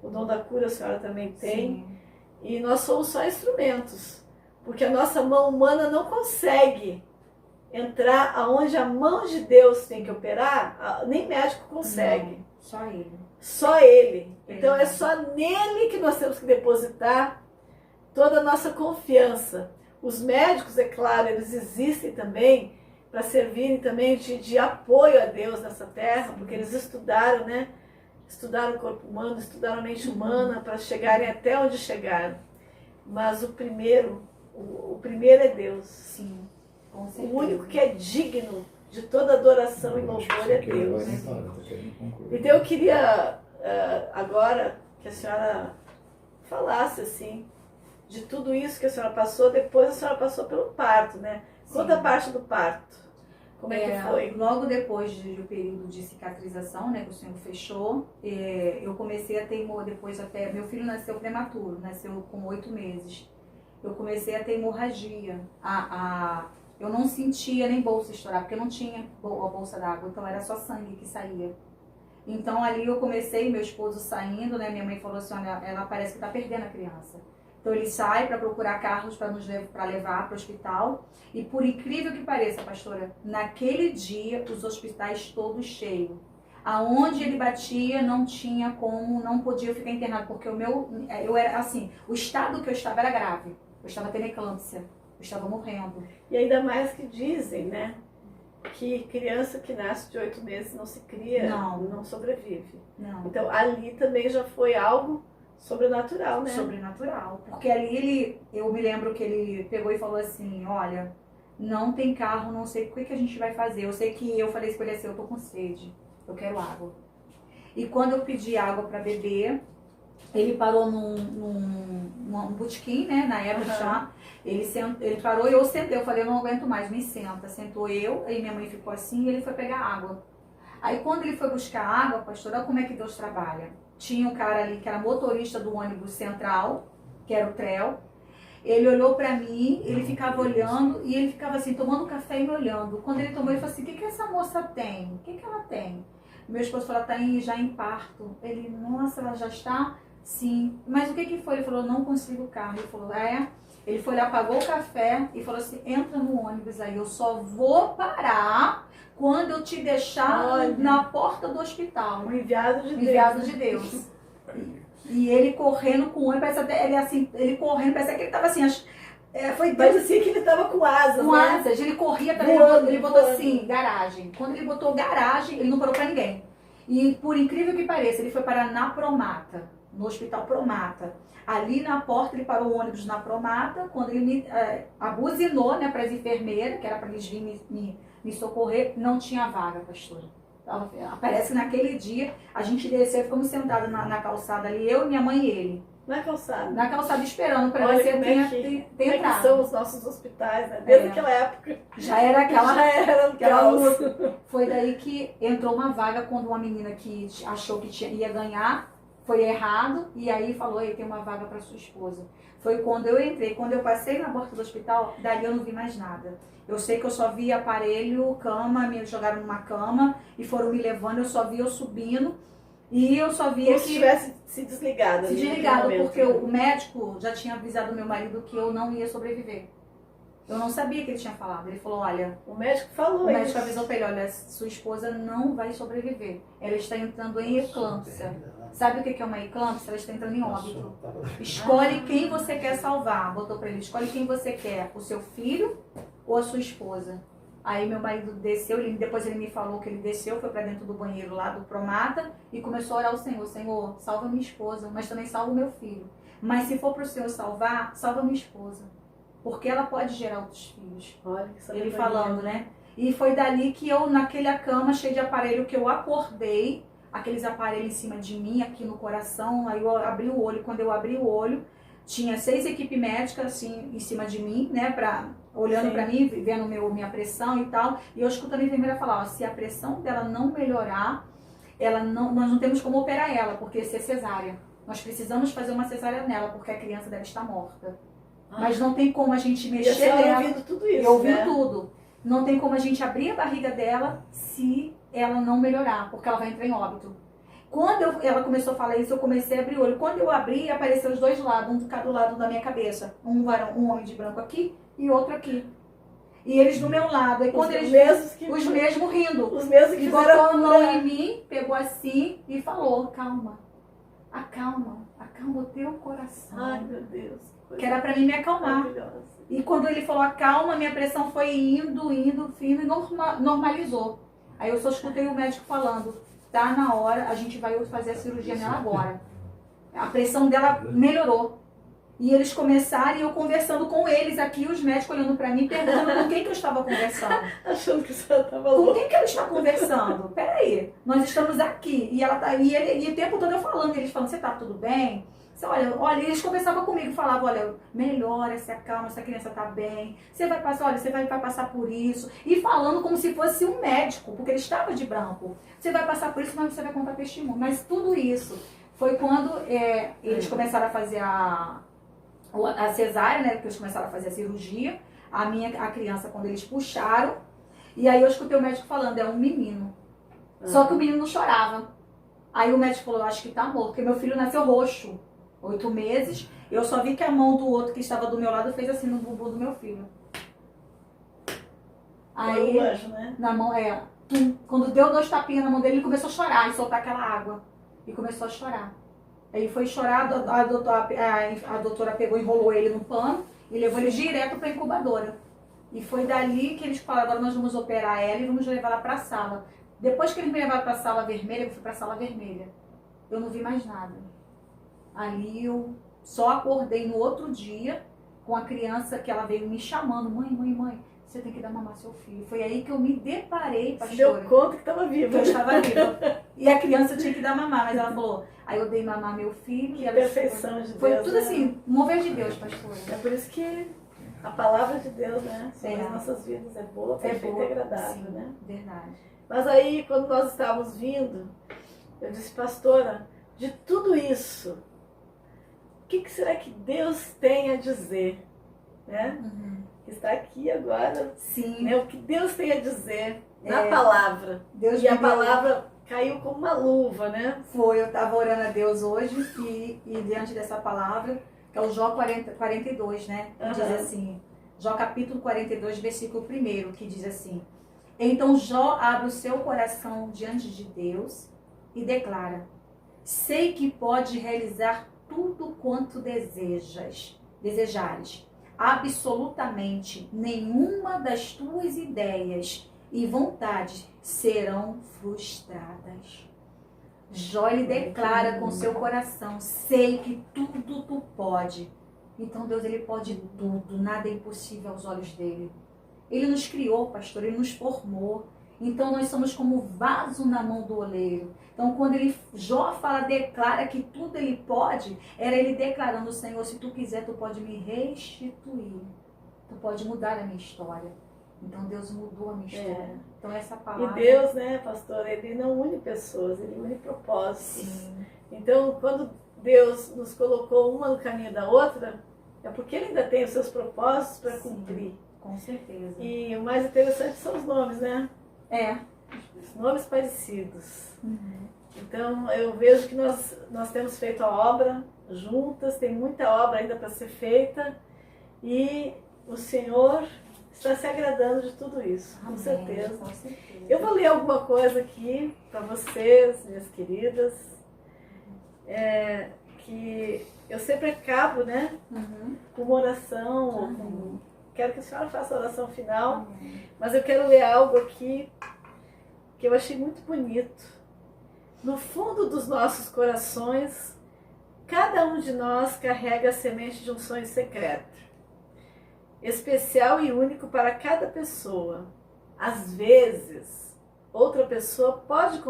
O dom da cura a senhora também tem. Sim. E nós somos só instrumentos, porque a nossa mão humana não consegue entrar aonde a mão de Deus tem que operar, nem médico consegue. Não, só ele. Só ele. Então é Exato. só nele que nós temos que depositar toda a nossa confiança. Os médicos, é claro, eles existem também para servirem também de apoio a Deus nessa terra, porque eles estudaram, né? Estudaram o corpo humano, estudaram a mente humana para chegarem até onde chegaram. Mas o primeiro é Deus. Sim, com certeza. O único que é digno de toda adoração e louvor é Deus. Então eu queria agora que a senhora falasse assim de tudo isso que a senhora passou. Depois a senhora passou pelo parto, né? Conta a parte do parto. Como é que foi? Logo depois do período de cicatrização, né, que o Senhor fechou, eu comecei a ter, depois até, meu filho nasceu prematuro, nasceu com 8 meses. Eu comecei a ter hemorragia. Eu não sentia nem bolsa estourar, porque eu não tinha a bolsa d'água, então era só sangue que saía. Então ali eu comecei, meu esposo saindo, né, minha mãe falou assim, olha, ela parece que está perdendo a criança. Então ele sai para procurar carros para levar para o hospital. E por incrível que pareça, pastora, naquele dia os hospitais todos cheios. Aonde ele batia não tinha como, não podia ficar internado, porque eu era assim, o estado que eu estava era grave. Eu estava tendo eclâmpsia, eu estava morrendo. E ainda mais que dizem, né? Que criança que nasce de 8 meses não se cria, não sobrevive. Não. Então ali também já foi algo sobrenatural, né? Sobrenatural. Porque ali eu me lembro que ele pegou e falou assim, olha, não tem carro, não sei o que a gente vai fazer. Eu sei que eu falei com ele assim, eu tô com sede, eu quero água. E quando eu pedi água para beber, ele parou num botequim, né, na época já. Ele parou e eu sentei, eu falei, eu não aguento mais, me senta. Sentou eu, aí minha mãe ficou assim e ele foi pegar água. Aí quando ele foi buscar água, pastor, olha como é que Deus trabalha. Tinha um cara ali que era motorista do ônibus central, que era o TREL. Ele olhou pra mim, ele ficava olhando e ele ficava assim, tomando café e me olhando. Quando ele tomou, ele falou assim, o que essa moça tem? O que ela tem? Meu esposo falou, ela está já em parto. Ele, nossa, ela já está? Sim. Mas o que foi? Ele falou, não consigo o carro. Ele falou, é? Ele foi lá, pagou o café e falou assim, entra no ônibus aí, eu só vou parar quando eu te deixar na porta do hospital. Um enviado de Deus. Enviado de Deus. E ele correndo com o ônibus, parece até, ele correndo, parece que ele estava assim, foi Deus. Parecia que ele estava com asas, com né? asas, ele corria, ele botou assim, garagem. Quando ele botou garagem, ele não parou pra ninguém. E por incrível que pareça, ele foi parar na Promata, no Hospital Promata. Ali na porta, ele parou o ônibus na Promata, quando ele abuzinou, né, para as enfermeiras, que era para eles virem me socorrer, não tinha vaga, pastora. Parece que naquele dia, a gente desceu, ficamos sentados na calçada ali, eu, minha mãe e ele. Na calçada. Na calçada esperando para ver se ele ter entrado. Que são os nossos hospitais, né? Desde aquela época. Já era aquela luta. Foi daí que entrou uma vaga quando uma menina que achou que ia ganhar, foi errado, e aí falou, tem uma vaga para sua esposa. Foi quando eu entrei, quando eu passei na porta do hospital, dali eu não vi mais nada. Eu sei que eu só vi aparelho, cama, me jogaram numa cama e foram me levando, eu só vi eu subindo. E eu só via como se tivesse se desligado. Se desligado, porque o médico já tinha avisado meu marido que eu não ia sobreviver. Eu não sabia que ele tinha falado. Ele falou, olha... O médico falou O médico avisou pra ele, olha, sua esposa não vai sobreviver. Ela está entrando em eclâmpsia. Sabe o que é uma eclâmpsia? Ela está entrando em óbito. Escolhe quem você quer salvar. Botou pra ele, escolhe quem você quer. O seu filho ou a sua esposa. Aí meu marido desceu, depois ele me falou que ele desceu, foi pra dentro do banheiro lá do Promata e começou a orar ao Senhor. Senhor, salva minha esposa, mas também salva o meu filho. Mas se for pro Senhor salvar, salva minha esposa. Porque ela pode gerar outros filhos. Olha, que ele falando, né? E foi dali que eu, naquela cama cheia de aparelho, que eu acordei, aqueles aparelhos em cima de mim, aqui no coração, aí eu abri o olho. Quando eu abri o olho, tinha 6 equipes médicas, assim, em cima de mim, né? Olhando pra mim, vendo minha pressão e tal. E eu escutando a enfermeira falar, ó, se a pressão dela não melhorar, nós não temos como operar ela, porque isso é cesárea. Nós precisamos fazer uma cesárea nela, porque a criança deve estar morta. Mas não tem como a gente mexer nela. Ouvindo tudo isso, eu ouvi tudo. Não tem como a gente abrir a barriga dela se ela não melhorar, porque ela vai entrar em óbito. Quando ela começou a falar isso, eu comecei a abrir o olho. Quando eu abri, apareceu os dois lados, um de cada lado da minha cabeça. Um homem de branco aqui e outro aqui. E eles do meu lado. Aí quando Os mesmos que... os mesmos rindo. Os mesmos que E fizeram botou a a mão cura. em mim, pegou assim e falou, calma, acalma o teu coração. Ai, meu Deus. Que era pra mim me acalmar. Maravilhosa. E quando ele falou acalma, minha pressão foi indo, fino e normalizou. Aí eu só escutei o médico falando, tá na hora, a gente vai fazer a cirurgia nela agora. A pressão dela melhorou. E eles começaram e eu conversando com eles aqui, os médicos olhando pra mim, perguntando com quem que eu estava conversando. Achando que você estava Com louca. quem que ela está conversando? Peraí, nós estamos aqui. E ela tá, e o tempo todo eu falando, eles falando, você tá tudo bem? Você, olha, eles conversavam comigo, falavam, olha, melhora, se acalma, essa criança tá bem. Você vai passar, olha, você vai passar por isso. E falando como se fosse um médico, porque ele estava de branco. Você vai passar por isso, mas você vai contar testemunho. Mas tudo isso foi quando eles começaram a fazer a cesárea, né? Que eles começaram a fazer a cirurgia. A criança, quando eles puxaram, e aí eu escutei o médico falando, é um menino. Só que o menino não chorava. Aí o médico falou, acho que tá morto, porque meu filho nasceu roxo, 8 meses. Eu só vi que a mão do outro que estava do meu lado fez assim no bumbum do meu filho. Aí, anjo, né? na mão, quando deu 2 tapinhas na mão dele, ele começou a chorar e soltar aquela água. E começou a chorar. Aí foi chorar, a doutora pegou, enrolou ele no pano e levou ele direto para a incubadora. E foi dali que eles falaram, agora nós vamos operar ela e vamos levar ela para a sala. Depois que eles me levaram para a sala vermelha, eu fui para a sala vermelha. Eu não vi mais nada. Ali eu só acordei no outro dia com a criança que ela veio me chamando, mãe, você tem que dar mamar seu filho. Foi aí que eu me deparei, pastora. Você deu conta que estava viva. Que eu estava viva. E a criança tinha que dar mamar, mas ela falou, aí eu dei mamar meu filho. Que e ela perfeição de Deus. Foi tudo né? assim, mover de Deus, pastora. É por isso que a palavra de Deus, né, sobre É. as nossas vidas é boa, perfeita e agradável, sim, né? Verdade. Mas aí, quando nós estávamos vindo, eu disse, pastora, de tudo isso, o que será que Deus tem a dizer? Né? Que está aqui agora, Sim. né? O que Deus tem a dizer na É. palavra. Deus E a me deu- palavra caiu como uma luva, né? Foi, eu estava orando a Deus hoje e diante dessa palavra, que é o Jó 42, né? Que diz Aham. assim, Jó capítulo 42, versículo 1, que diz assim, então Jó abre o seu coração diante de Deus e declara, sei que pode realizar tudo quanto desejares, absolutamente nenhuma das tuas ideias e vontades serão frustradas. Jó ele declara com seu coração, sei que tudo tu pode. Então Deus ele pode tudo, nada é impossível aos olhos dele. Ele nos criou, pastor, ele nos formou. Então nós somos como vaso na mão do oleiro. Então quando Jó fala, declara que tudo ele pode, era ele declarando, Senhor, se tu quiser, tu pode me restituir. Tu pode mudar a minha história. Então Deus mudou a minha história. Então essa E palavra... Deus, né, pastor, ele não une pessoas, ele une propósitos. Sim. Então, quando Deus nos colocou uma no caminho da outra, é porque ele ainda tem os seus propósitos para Sim. cumprir. Com certeza. E o mais interessante são os nomes, né? Os nomes parecidos. Então, eu vejo que nós temos feito a obra juntas, tem muita obra ainda para ser feita e o Senhor está se agradando de tudo isso, com Amém, certeza. com certeza. Eu vou ler alguma coisa aqui para vocês, minhas queridas, que eu sempre acabo, né, com uma oração, ou com... quero que a senhora faça a oração final, mas eu quero ler algo aqui que eu achei muito bonito. No fundo dos nossos corações, cada um de nós carrega a semente de um sonho secreto, especial e único para cada pessoa. Às vezes, outra pessoa pode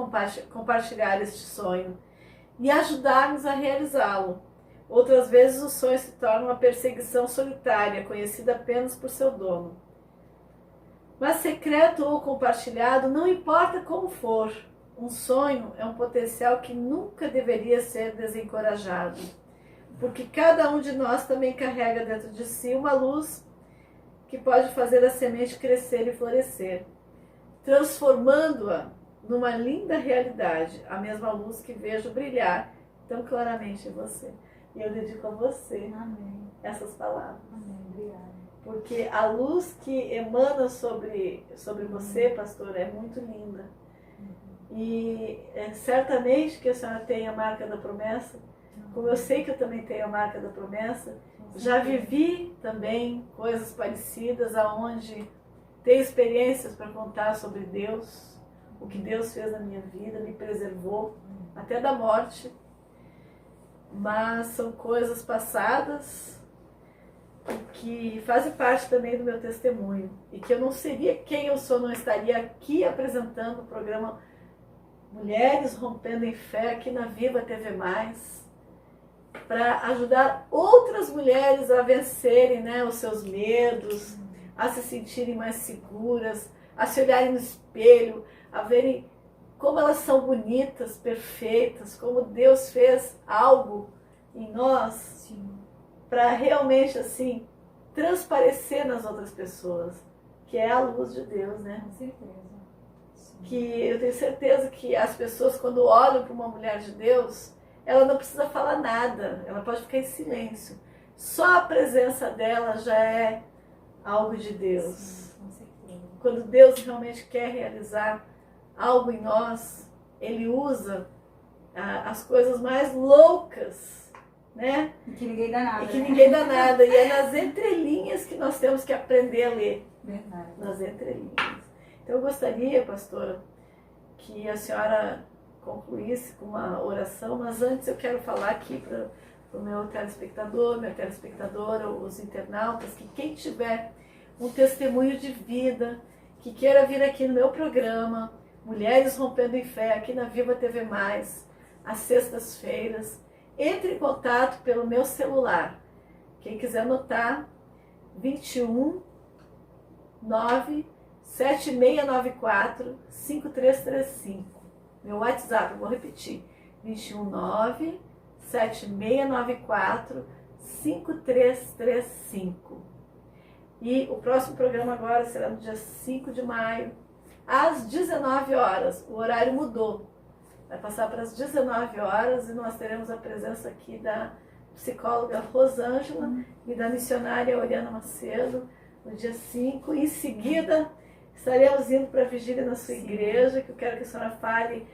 compartilhar este sonho e ajudar-nos a realizá-lo. Outras vezes, o sonho se torna uma perseguição solitária, conhecida apenas por seu dono. Mas secreto ou compartilhado, não importa como for, um sonho é um potencial que nunca deveria ser desencorajado, porque cada um de nós também carrega dentro de si uma luz que pode fazer a semente crescer e florescer, transformando-a numa linda realidade, a mesma luz que vejo brilhar tão claramente em você. E eu dedico a você Amém. essas palavras, Amém. Obrigada. porque a luz que emana sobre você, pastora, é muito linda. E certamente que a senhora tem a marca da promessa, como eu sei que eu também tenho a marca da promessa, já vivi também coisas parecidas, aonde tenho experiências para contar sobre Deus, o que Deus fez na minha vida, me preservou até da morte, mas são coisas passadas que fazem parte também do meu testemunho, e que eu não seria quem eu sou, não estaria aqui apresentando o programa Mulheres Rompendo em Fé aqui na Viva TV+, para ajudar outras mulheres a vencerem, né, os seus medos, a se sentirem mais seguras, a se olharem no espelho, a verem como elas são bonitas, perfeitas, como Deus fez algo em nós para realmente assim transparecer nas outras pessoas, que é a luz de Deus, né? Com certeza. Que eu tenho certeza que as pessoas, quando olham para uma mulher de Deus, ela não precisa falar nada, ela pode ficar em silêncio. Só a presença dela já é algo de Deus. Sim, com certeza. Quando Deus realmente quer realizar algo em nós, Ele usa as coisas mais loucas, né? E que ninguém dá nada. E que ninguém dá nada. E é nas entrelinhas que nós temos que aprender a ler. Verdade. Nas entrelinhas. Então eu gostaria, pastora, que a senhora concluísse com uma oração, mas antes eu quero falar aqui para o meu telespectador, minha telespectadora, os internautas, que quem tiver um testemunho de vida, que queira vir aqui no meu programa, Mulheres Rompendo em Fé, aqui na Viva TV+, às sextas-feiras, entre em contato pelo meu celular. Quem quiser anotar, 21 9 7694 5335. Meu WhatsApp, eu vou repetir. 219 7694 5335. E o próximo programa agora será no dia 5 de maio, às 19 horas. O horário mudou. Vai passar para as 19 horas e nós teremos a presença aqui da psicóloga Rosângela e da missionária Oriana Macedo no dia 5. Em seguida, estaremos indo para a vigília na sua igreja, que eu quero que a senhora fale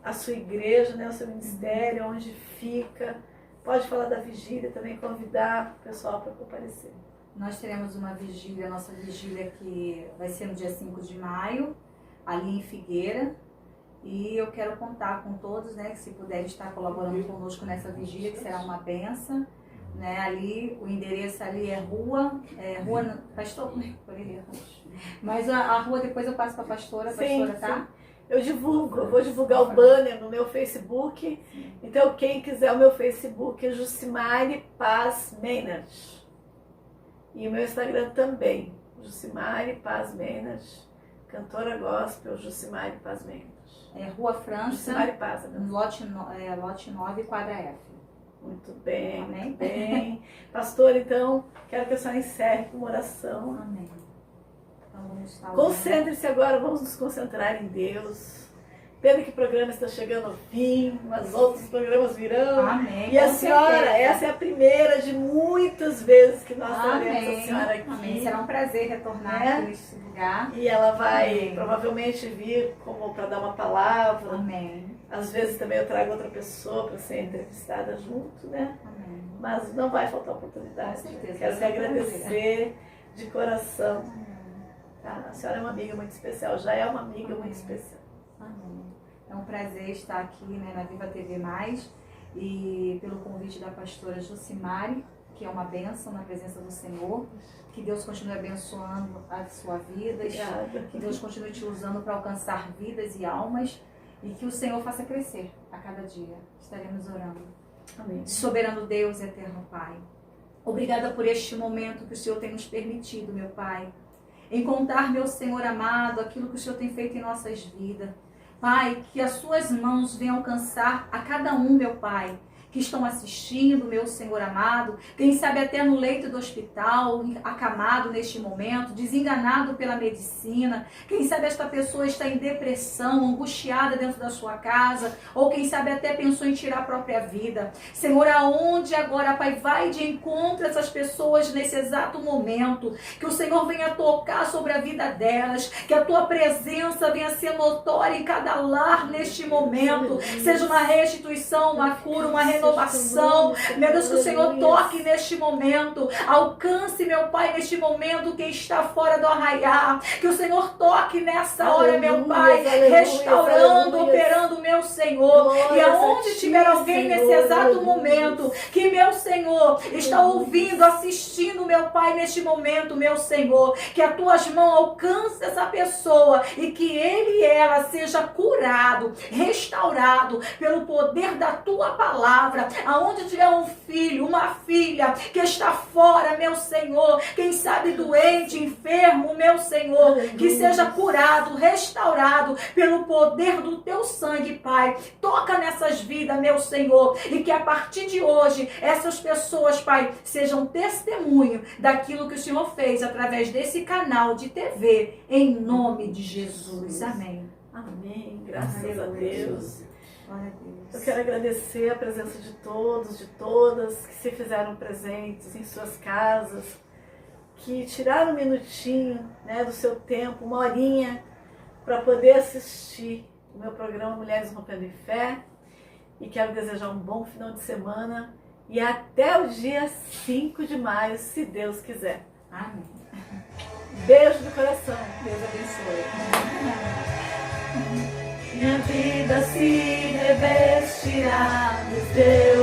a sua igreja, né, o seu ministério, onde fica. Pode falar da vigília também, convidar o pessoal para comparecer. Nós teremos uma vigília, nossa vigília que vai ser no dia 5 de maio, ali em Figueira. E eu quero contar com todos, né, que se puderem estar colaborando conosco nessa vigília, que será uma benção. Né, ali, o endereço ali é rua Pastor, mas a rua depois eu passo para a pastora, Sim, tá? sim. Eu vou divulgar o banner no meu Facebook. Então quem quiser o meu Facebook é Jucimari Paz Maynard. E o meu Instagram também, Jucimari Paz Maynard, cantora gospel Jucimari Paz Maynard. É Rua França, Jucimari Paz, né? lote 9, quadra F. Muito bem, Amém. muito bem. Pastor, então, quero que a senhora encerre com uma oração. Amém. Então vamos estar Concentre-se agora, vamos nos concentrar em Deus. Pena que o programa está chegando ao fim, mas outros programas virão. Amém. E a senhora, certeza. essa é a primeira de muitas vezes que nós teremos Amém. a senhora aqui. Amém. Será um prazer retornar Né? aqui neste lugar. E ela vai Amém. provavelmente vir como para dar uma palavra. Amém. Às vezes também eu trago outra pessoa para ser entrevistada junto, né? Amém. Mas não vai faltar oportunidade. Com certeza, Quero te vai ser um agradecer de coração. Tá? A senhora é uma amiga muito especial, já é uma amiga muito especial. Amém. É um prazer estar aqui, né, na Viva TV+, e pelo convite da pastora Jucimari, que é uma bênção na presença do Senhor. Que Deus continue abençoando a sua vida. Obrigada. Que Deus continue te usando para alcançar vidas e almas. E que o Senhor faça crescer a cada dia. Estaremos orando. Amém. Soberano Deus, eterno Pai. Obrigada por este momento que o Senhor tem nos permitido, meu Pai. Em contar, meu Senhor amado, aquilo que o Senhor tem feito em nossas vidas. Pai, que as suas mãos venham alcançar a cada um, meu Pai, que estão assistindo, meu Senhor amado, quem sabe até no leito do hospital, acamado neste momento, desenganado pela medicina, quem sabe esta pessoa está em depressão, angustiada dentro da sua casa, ou quem sabe até pensou em tirar a própria vida. Senhor, aonde agora, Pai, vai de encontro a essas pessoas nesse exato momento, que o Senhor venha tocar sobre a vida delas, que a tua presença venha ser notória em cada lar neste momento, seja uma restituição, uma cura, uma renovação. Meu Deus, que o Senhor toque neste momento, alcance, meu Pai, neste momento quem está fora do arraiar, que o Senhor toque nessa hora, meu Pai, restaurando, operando, meu Senhor, e aonde tiver alguém nesse exato momento, que meu Senhor está ouvindo, assistindo, meu Pai, neste momento, meu Senhor, que as tuas mãos alcancem essa pessoa e que ele e ela seja curado, restaurado pelo poder da tua palavra. Aonde tiver um filho, uma filha que está fora, meu Senhor, quem sabe doente, enfermo, meu Senhor, que seja curado, restaurado pelo poder do teu sangue, Pai. Toca nessas vidas, meu Senhor, e que a partir de hoje essas pessoas, Pai, sejam testemunho daquilo que o Senhor fez através desse canal de TV, em nome de Jesus. Amém. Amém. Graças a Deus. Glória a Deus. Eu quero agradecer a presença de todos, de todas que se fizeram presentes em suas casas, que tiraram um minutinho, né, do seu tempo, uma horinha, para poder assistir o meu programa Mulheres Rompendo em Fé. E quero desejar um bom final de semana e até o dia 5 de maio, se Deus quiser. Amém. Beijo do coração. Deus abençoe. Minha vida se revestirá dos teus